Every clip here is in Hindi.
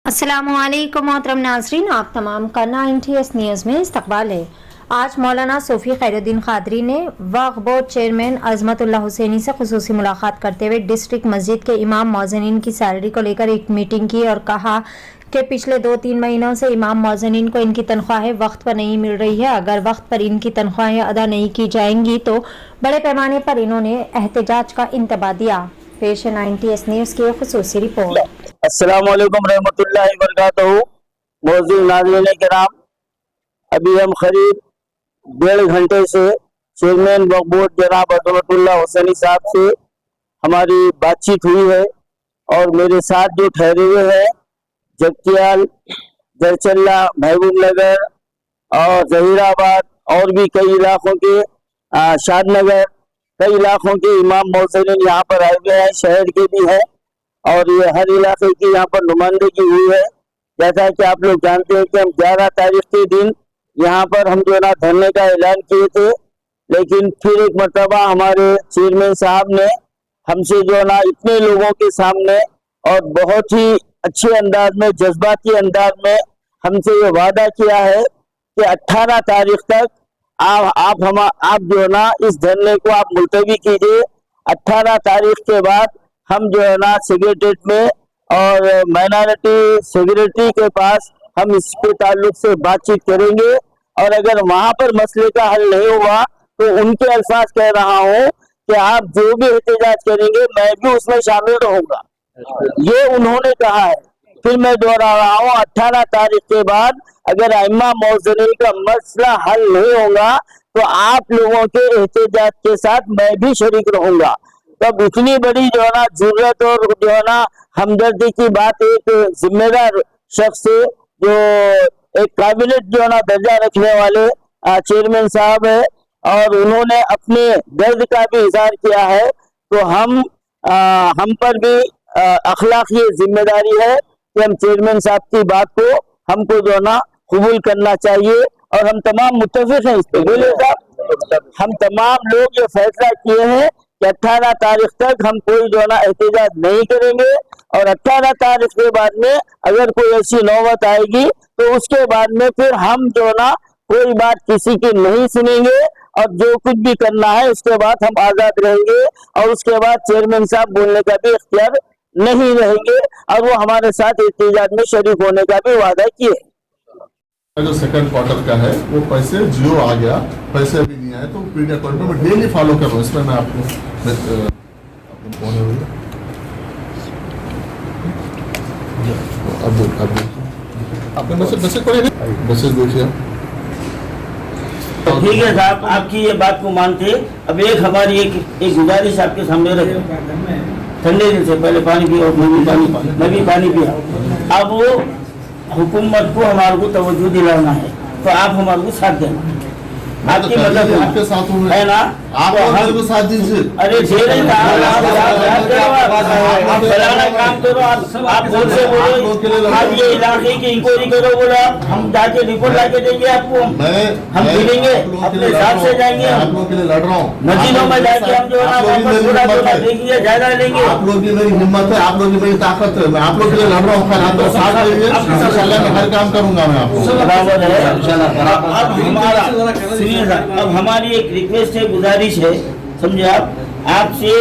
अस्सलामुअलैकुम मोहतरम नाज़रीन, आप तमाम का 90s न्यूज़ में इस्तकबाल है। आज मौलाना सूफ़ी खैरुद्दीन क़ादरी ने वक्फ़ बोर्ड चेयरमैन अज़मतुल्लाह हुसैनी से ख़ुसूसी मुलाकात करते हुए डिस्ट्रिक्ट मस्जिद के इमाम मौज़िनीन की सैलरी को लेकर एक मीटिंग की और कहा कि पिछले 2-3 महीनों से इमाम मौज़िनीन को इनकी तनख्वाहें वक्त पर नहीं मिल रही है। अगर वक्त पर इनकी तनख्वाहें अदा नहीं की जाएंगी तो बड़े पैमाने पर इन्होंने एहतजाज का इंतबाह दिया। पेश 90s न्यूज़ की ख़ुसूसी रिपोर्ट। अस्सलाम वालेकुम रहमतुल्लाहि व बरकातहू। मौजूद नाज़रीन किराम, अभी हम करीब 1.5 घंटे से चेयरमैन वक्फ बोर्ड जनाब अज़मतुल्लाह हुसैनी साहब से हमारी बातचीत हुई है और मेरे साथ जो ठहरे हुए हैं जगतियाल, जरचल्ला, महबूब नगर और जहीराबाद और भी कई इलाकों के शादनगर कई इलाकों के इमाम मौज़िनीन यहाँ पर आए हुए हैं, शहर के भी हैं और ये हर इलाके की यहाँ पर नुमाइंदगी हुई है। जैसा कि आप लोग जानते हैं कि हम 11 तारीख के दिन यहाँ पर हम जो है ना धरने का ऐलान किए थे, लेकिन फिर एक मरतबा हमारे चेयरमैन साहब ने हमसे जो है ना इतने लोगों के सामने और बहुत ही अच्छे अंदाज में, जज्बाती अंदाज में हमसे ये वादा किया है कि 18 तारीख तक आप जो है ना इस धरने को आप मुलतवी कीजिए। 18 तारीख के बाद हम जो है ना सेक्रेटरीट में और माइनॉरिटी सेक्रेटरी के पास हम इसके ताल्लुक से बातचीत करेंगे और अगर वहां पर मसले का हल नहीं हुआ तो उनके अल्फाज कह रहा हूँ कि आप जो भी एहतजाज करेंगे मैं भी उसमें शामिल रहूंगा, ये उन्होंने कहा है। फिर मैं दोहरा रहा हूँ, 18 तारीख के बाद अगर अइम्मा मौज़िनीन का मसला हल नहीं होगा तो आप लोगों के एहतजाज के साथ मैं भी शरीक रहूंगा। तब इतनी बड़ी जो है ना जरूरत और जो है ना हमदर्दी की बात एक जिम्मेदार शख्स से, जो एक काबिलियत जो है ना दर्जा रखने वाले चेयरमैन साहब है और उन्होंने अपने दर्द का भी इजहार किया है, तो हम पर भी अखलाकी जिम्मेदारी है कि हम चेयरमैन साहब की बात को हमको जो है ना कबूल करना चाहिए और हम तमाम मुत्तफिक हैं इस पे। बोले साहब, हम तमाम लोग ये फैसला किए हैं कि 18 तारीख तक हम कोई जो है ना एहतजाज नहीं करेंगे और 18 तारीख के बाद में अगर कोई ऐसी नौबत आएगी तो उसके बाद में फिर हम जो है ना कोई बात किसी की नहीं सुनेंगे और जो कुछ भी करना है उसके बाद हम आजाद रहेंगे और उसके बाद चेयरमैन साहब बोलने का भी इख्तियार नहीं रहेंगे और वो हमारे साथ एहतजाज में शरीक होने का भी वादा किए। जो सेकंड क्वार्टर का है वो पैसे जियो आ गया, पैसे अभी नहीं आए तो पीडी अकाउंट में डेली फॉलो कर रहा हूँ। इसमें मैं आपको आपने मैसेज देखिए। ठीक है साहब, आपकी ये बात को मानते। अब एक हमारी एक गुजारिश आपके सामने रखे, ठंडे दिन से पहले पानी पिया और मैं भी पानी पिया। अब वो हुकूमत को हमारे को तवज्जो दिलाना है तो आप हमारे को साथ देना, आपकी मदद आपके साथ है ना, आप को साथ दीजिए। अरे काम करो, आप बोल से बोलो आप ये इलाके की इंक्वायरी करो, बोला हम जाके रिपोर्ट लाके देंगे आपको, हम मिलेंगे अपने साथ से जाएंगे, आप लोगों के लिए लड़ रहा हूँ मस्जिदों में जाके हम जो है देखेंगे, जायजा लेंगे। आप लोग की मेरी हिम्मत है, आप लोग की मेरी ताकत है, मैं आप लोग के लिए लड़ रहा हूँ। आप लोग साथ देंगे, इंशाल्लाह मैं हर काम करूंगा मैं आपको बराबर है। अब हमारी एक रिक्वेस्ट है, गुजारिश है, समझे आपसे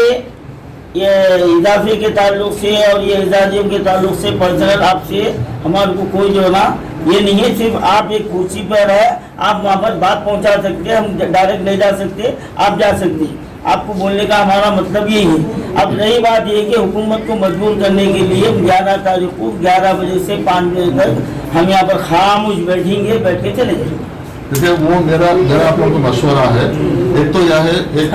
ये इजाफे के ताल्लुक से और ये इजाजियों के ताल्लुक से पर्सनल आपसे हमारे को कोई जो ना ये नहीं है। सिर्फ आप एक कुर्सी पर है, आप वहाँ पर बात पहुँचा सकते हैं, हम डायरेक्ट नहीं जा सकते, आप जा सकते हैं। आपको बोलने का हमारा मतलब यही है। अब रही बात ये कि हुकूमत को मजबूर करने के लिए 11 तारीख को 11 बजे से 5 बजे तक हम यहाँ पर खामोश बैठेंगे, बैठ के चले जाएंगे। देखिए वो मेरा आप लोगों को मशवरा है। एक तो यह है, एक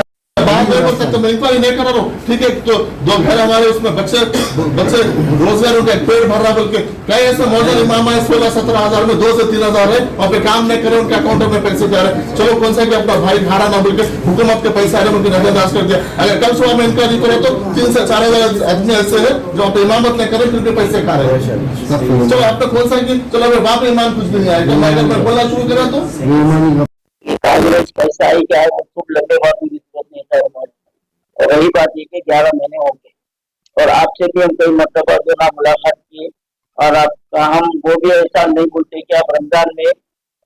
तो मैं इंक्वायरी नहीं कर रहा हूँ, ठीक है, तो 2 घर हमारे उसमें बच्चे रोजगार उनके पेट भर रहा, बल्कि कई ऐसे मौजूद इमाम है 16-17 हजार में 2 से 3 हजार है और पे काम नहीं करे, उनके अकाउंट में पैसे जा रहे हैं। चलो कौन सा कि अपना भाई खारा ना बोल के हुकूमत के पैसे आ रहे उनकी नजरअंदाज कर दिया। अगर कल सुबह में इंक्वायरी करो तो 3 से 4 हजार आदमी ऐसे है जो आप इमामत नहीं करे फिर भी पैसे खा रहे हैं। चलो आपने कौन सा कि चलो अगर वहां पे ईमान कुछ भी नहीं आएगा, मैं अगर बोलना शुरू करा तो पैसा ही क्या है, खूब लंबे बात की जरूरत नहीं है हमारी। और रही बात ये कि 11 महीने हो गए और आपसे भी हम कई मरतबा जो ना मुलाकात की और आप हम वो भी ऐसा नहीं बोलते कि आप रमजान में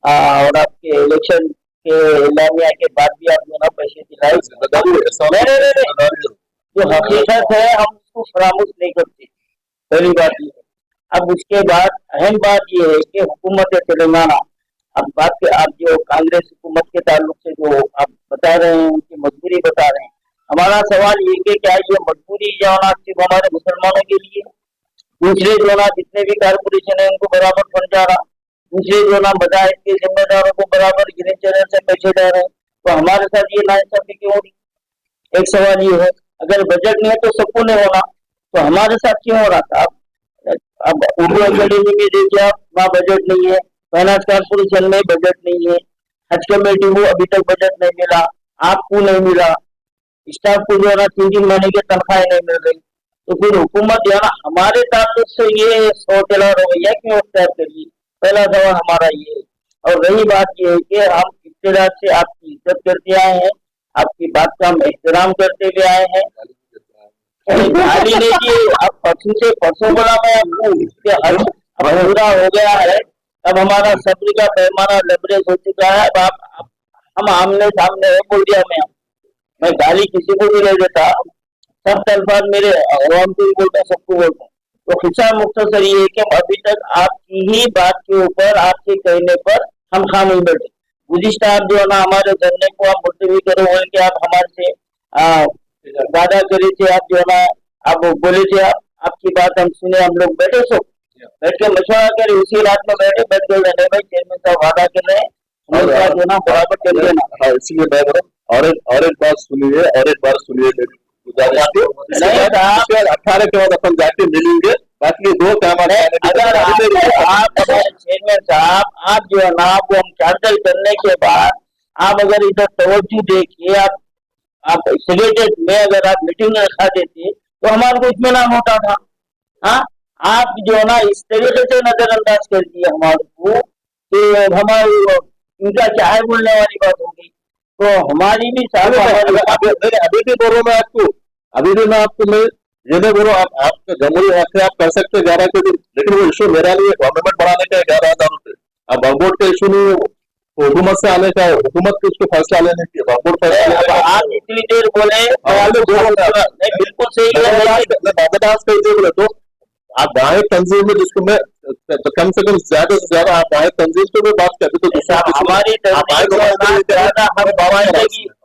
और आपके इलेक्शन के एलामिया के बाद भी आप जो ना पैसे दिलाए। जो हकीकत है हम उसको फरामोश नहीं करते, पहली बात ये है। अब उसके बाद अहम बात ये है कि हुकूमत तेलंगाना, अब बात आप जो कांग्रेस हुकूमत के ताल्लुक से जो आप बता रहे हैं उनकी मजबूरी बता रहे हैं, हमारा सवाल ये कि क्या ये मजबूरी जो ना सिर्फ हमारे मुसलमानों के लिए, दूसरे जो ना जितने भी कारपोरेशन है उनको बराबर फंड जा रहा, दूसरे जो ना मजाहिद के जिम्मेदारों को बराबर ग्रीन चैनल से पैसे जा रहे हैं, तो हमारे साथ ये नाइंसाफी क्यों हो रही? एक सवाल ये है, अगर बजट नहीं है तो सबको नहीं होना, तो हमारे साथ क्यों हो रहा था? अब उर्दू अकेडमी में देखिए आप, वहाँ बजट नहीं है, फाइनेंस कारपोरेशन में बजट नहीं है, हज कमेटी को अभी तक बजट नहीं मिला, आपको नहीं मिला, स्टाफ को जो है ना 3-3 महीने की तनख्वाहें नहीं मिल रही, तो फिर हुकूमत जो है ना हमारे ताल्लुक से ये सोचला रवैया क्यों अख्तियार करिए? पहला सवाल हमारा ये है। और रही बात ये है कि हम इब्तिदा से आपकी इज्जत करते आए हैं, आपकी बात का हम एहतराम करते हुए आए हैं, गाली नहीं की। अब परसों बोला मैं आपको पूरा हो गया है, अब हमारा सब्र का पैमाना लबरेज हो चुका है। अब आप हम आमने सामने है, बोल दिया मैं गाली किसी को भी नहीं देता, सब अल्फाज मेरे अवाम को भी बोलता हूँ, सबको बोलता हूँ। तो खिस्सा मुख्तसर ये है कि अभी तक आपकी ही बात के ऊपर, आपके कहने पर हम खामोश बैठे। गुज़िश्ता आप जो है ना हमारे धरने को आप मुलतवी करो बोल के आप हमारे से वादा करे थे, आप जो है ना आप बोले थे, आपकी बात हम सुने, हम लोग बैठे बैठ के मशवरा करे, उसी रात में बैठ गए नहीं भाई चेयरमैन साहब वादा कर रहे हैं हमारे साथ जो ना बराबर कर देना। इसलिए मैं बोला और एक बात सुनिए, और एक बार सुनिए मेरी गुजारिश, 18 के बाद अपन जाके मिलेंगे, बाकी 2 काम है। अगर आप चेयरमैन साहब आप जो है ना वो हम कैंसिल करने के बाद आप अगर इधर तवज्जो देखिए, आप सिलेटेड में अगर आप मीटिंग रखा देते तो हमारे को इत्मीनान होता था। हाँ, आप जो है ना इस तरीके से नजरअंदाज कर दिए हमारे को कि हमारी इनका क्या है बोलने वाली बात होगी, तो हमारी भी अभी भी बोलो मैं आपको, अभी भी मैं आपको मैं ये नहीं बोलो, आपका जमहूरी हक है, आप कर सकते 11 के दिन, लेकिन वो इशू मेरा नहीं है, गवर्नमेंट बढ़ाने का 11,000 रुपए। अब वक्फ का इशू नहीं है, वो हुकूमत से आने का है, हुकूमत को उसको फैसला लेने की, वक्फ फैसला। आप इतनी देर बोले बिल्कुल सही बोले तो आप बाहर तंजीम में, जिसको मैं तो कम से ज्यादा से ज्यादा आप बाहर तंजीम से मैं बात करते तो हमारी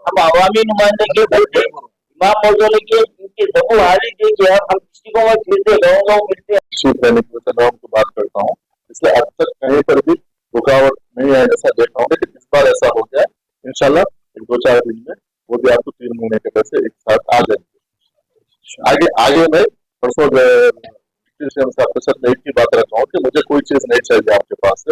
हम अवामी नुमाइंदगी बोलते इमाम मौजूद की इनकी सबू हाली देखिए, हम डिस्ट्रिक्टों में फिरते गाँव मिलते रहने की वजह मैं उनको बात करता हूँ, इसलिए अब तक कहीं पर भी रुकावट नहीं है ऐसा देखा हूँ, लेकिन इस बार ऐसा हो गया। इंशाल्लाह 2-4 दिन में वो भी आपको 3 महीने के पैसे एक साथ आ जाएंगे। आगे मैं परसों आपके साथ मैं एक ही बात रखा हूँ कि मुझे कोई चीज नहीं चाहिए आपके पास से,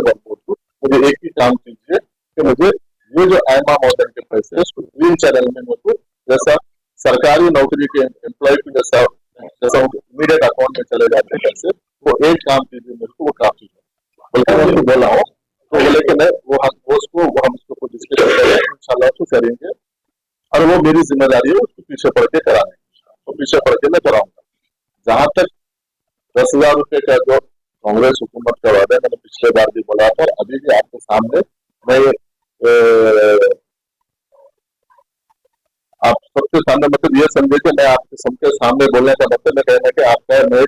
मुझे एक ही काम कीजिए कि मुझे ये जो आयमा मॉडल के पैसे उसको ग्रीन चैनल में मुझको जैसा सरकारी नौकरी के एम्प्लॉय को जैसा इमीडिएट अकाउंट में चले जाते हैं पैसे, वो एक काम कीजिए मेरे को, वो काफी है। बल्कि मैं उसको बोला हूँ तो बोले कि नहीं वो हम उसको डिस्कस करेंगे, इंशाल्लाह उसको करेंगे, और वो मेरी जिम्मेदारी है उसको पीछे पड़ के कराने, तो पीछे पड़ के मैं कराऊंगा। जहां तक 10,000 रुपए का जो कांग्रेस हुकूमत का वादा, मैंने पिछले बार भी बोला था, अभी भी आपके सामने मैं आप सबके सामने मतलब ये समझे कि मैं आपके सबके सामने बोलने का मतलब मैं कहना कि आपका मैं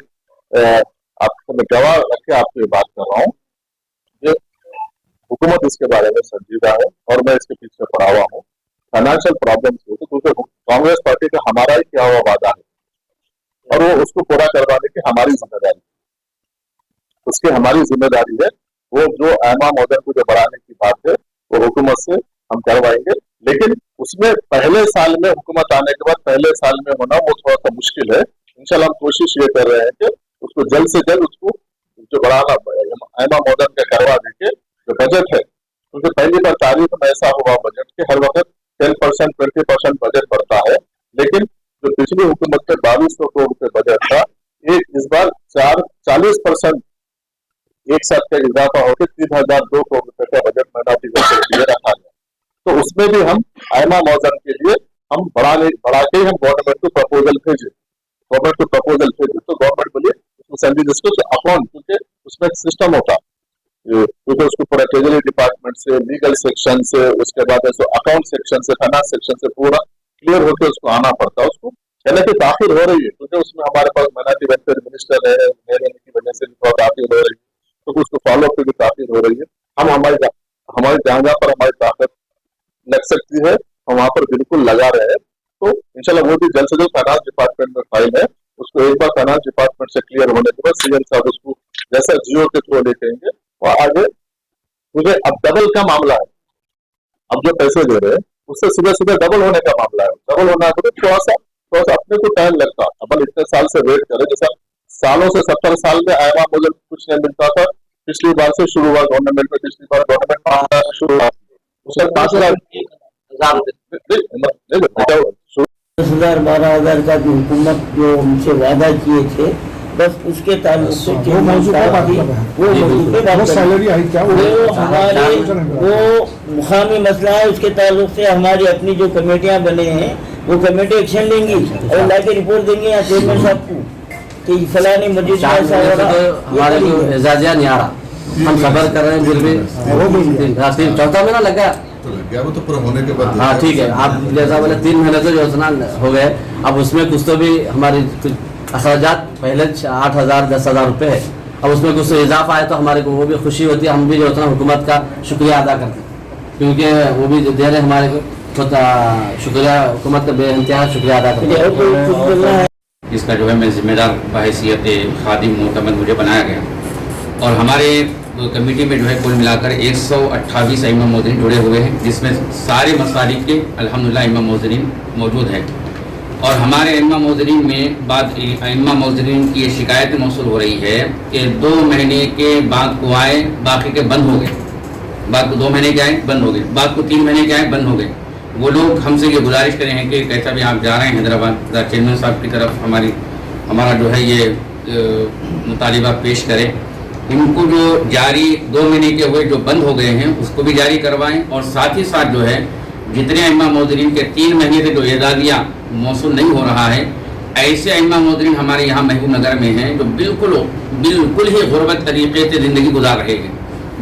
आपको मैं गवाह रख के आपको ये बात कर रहा हूँ, ये हुकूमत इसके बारे में संजीदा है और मैं इसके पीछे पड़ा हुआ हूँ। फाइनेंशियल प्रॉब्लम्स हो तो कांग्रेस पार्टी का हमारा ही किया हुआ वादा है और वो उसको पूरा करवाने की हमारी जिम्मेदारी, उसकी हमारी जिम्मेदारी है। वो जो आयमा मॉडल को जो बढ़ाने की बात है वो हुकूमत से हम करवाएंगे, लेकिन उसमें पहले साल में हुकूमत आने के बाद पहले साल में होना वो थोड़ा सा मुश्किल है। इंशाल्लाह हम कोशिश ये कर रहे हैं कि उसको जल्द से जल्द उसको जो बढ़ाना आयमा मॉडल का करवा देंगे। जो बजट है, क्योंकि पहली बार तारीख में ऐसा हुआ बजट के हर वक्त 10% 20% बजट बढ़ता है, लेकिन जो पिछली हुकूमत के 2200 करोड़ रुपए बजट था, इस बार 40% एक साथ का इजाफा होकर 3,002 करोड़ रुपए का बजट माइनॉरिटी बजट के लिए रखा गया। तो उसमें भी हम आयमा मौजन के लिए हम बढ़ा के हम गवर्नमेंट को प्रपोजल भेजे, तो गवर्नमेंट बोले उसको अकाउंट, क्योंकि उसमें एक सिस्टम होता, क्योंकि उसको पूरा ट्रेजरी डिपार्टमेंट से, लीगल सेक्शन से, उसके बाद अकाउंट सेक्शन से, फाइनेंस सेक्शन से पूरा क्लियर होकर उसको आना पड़ता है। उसको कहने की ताखिर हो रही है क्योंकि उसमें हमारे पास माइनॉरिटी वेलफेयर मिनिस्टर है, मेरे की वजह से भी बहुत ताखिर हो रही है, तो उसको फॉलो पे भी ताखिर हो रही है। हम हमारी जहाँ पर हमारी ताकत लग सकती है हम वहां पर बिल्कुल लगा रहे हैं। तो इंशाल्लाह वो भी जल्द से जल्द फाइनेंस डिपार्टमेंट में फाइल है, उसको एक बार फाइनेंस डिपार्टमेंट से क्लियर होने के बाद सीएम साहब उसको जैसा जियो के थ्रू लेकेंगे और आगे, मुझे अब डबल का मामला है, अब जो पैसे दे रहे हैं उससे सीधे सीधे डबल होने का मामला है। डबल होना है तो थोड़ा सा अपने को टाइम लगता, अपन इतने साल से वेट करें, जैसा सालों से 70 साल में आया मुझे कुछ नहीं मिलता था, पिछली बार से शुरू हुआ गवर्नमेंट में, पिछली बार गवर्नमेंट में शुरू हुआ उसका 5,000 10,000 12,000 का जो हुकूमत जो हमसे वादा किए थे, बस उसके ताल्लुक से वो मौजूदा बात कर रहे हैं, वो सैलरी आई क्या, वो हमारे वो मुकामी मसला है, उसके ताल्लुक से हमारी अपनी जो कमेटियां बने हैं वो कमेटी एक्शन लेंगी और लाके रिपोर्ट देंगे यहाँ चेयरमैन साहब को कि फलानी मस्जिद में ऐसा हो रहा। हमारे को एजाजिया नहीं आ रहा, हम सफर कर रहे हैं फिर भी चौथा महीना लग गया, तो लग गया वो तो पूरा होने के बाद। हाँ ठीक है, आप जैसा बोले 3 महीने तो योजना हो गए, अब उसमें कुछ तो भी हमारी अखराजात पहले 8,000 10,000 रुपये है, अब उसमें कुछ तो इजाफा आए तो हमारे को वो भी खुशी होती है, हम भी जो होता है हुकूमत का शुक्रिया अदा करते हैं क्योंकि वो भी दे रहे हमारे को, तो शुक्रिया हुकूमत का बेइंतहा शुक्रिया अदा करते हैं। इसका जो है मैं जिम्मेदार बहैसियत खादिम मोतमद मुझे बनाया गया और हमारे कमेटी में जो है कुल मिलाकर 128 इमाम मोज़िनीन जुड़े हुए हैं, जिसमें सारे मसालिक के अल्हम्दुलिल्लाह इमाम मोज़िनीन मौजूद है और हमारे इमाम मोज़िनीन में बाद इमाम मोज़िनीन की ये शिकायत मौसूल हो रही है कि 2 महीने के बाद को आए, बाकी के बंद हो गए, बाद को 2 महीने के आए बंद हो गए, बाद को 3 महीने के आए बंद हो गए। वो लोग हमसे ये गुजारिश करें हैं कि कैसा भी आप जा रहे हैं हैदराबाद चेयरमैन साहब की तरफ हमारा जो है ये मुतालिबा पेश करें, इनको जो जारी 2 महीने के हुए जो बंद हो गए हैं उसको भी जारी करवाएं और साथ ही साथ जो है जितने इमाम मोज़िनीन के 3 महीने से जो एजाज़िया मौसूल नहीं हो रहा है, ऐसे इमाम मोज़िनीन हमारे यहाँ महबूब नगर में हैं जो बिल्कुल ही गुरबत तरीके से ज़िंदगी गुजार रहे हैं,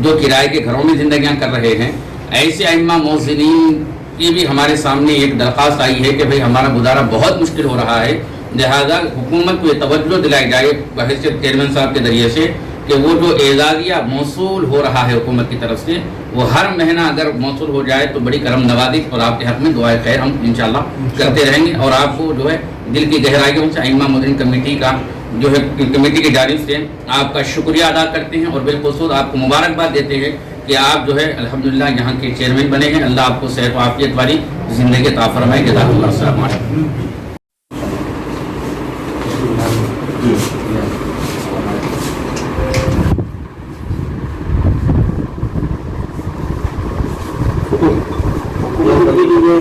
जो किराए के घरों में ज़िंदगियाँ कर रहे हैं। ऐसे इमाम मोज़िनीन की भी हमारे सामने एक दरख्वास्त आई है कि भाई हमारा गुजारा बहुत मुश्किल हो रहा है, लिहाजा हुकूमत को ये तवज्जो दिलाई जाए बहैसियत चेयरमैन साहब के ज़रिए से कि वो जो एजाज़िया मौसूल हो रहा है हुकूमत की तरफ से वो हर महीना अगर मौसूल हो जाए तो बड़ी करम नवाज़ी और आपके हक़ में दुआए खैर हम इंशाअल्लाह करते रहेंगे और आपको जो है दिल की गहराइयों से इमाम मोज़िनीन कमेटी का जो है कमेटी की जानिब से आपका शुक्रिया अदा करते हैं और बिलखुसूस आपको मुबारकबाद देते हैं कि आप जो है अल्हम्दुलिल्लाह यहाँ के चेयरमैन बने हैं। अल्लाह आपको सेहत व आफियत वाली ज़िंदगी अता फरमाए। जज़ाकुमुल्लाह। अस्सलामु अलैकुम।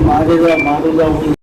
मारेगा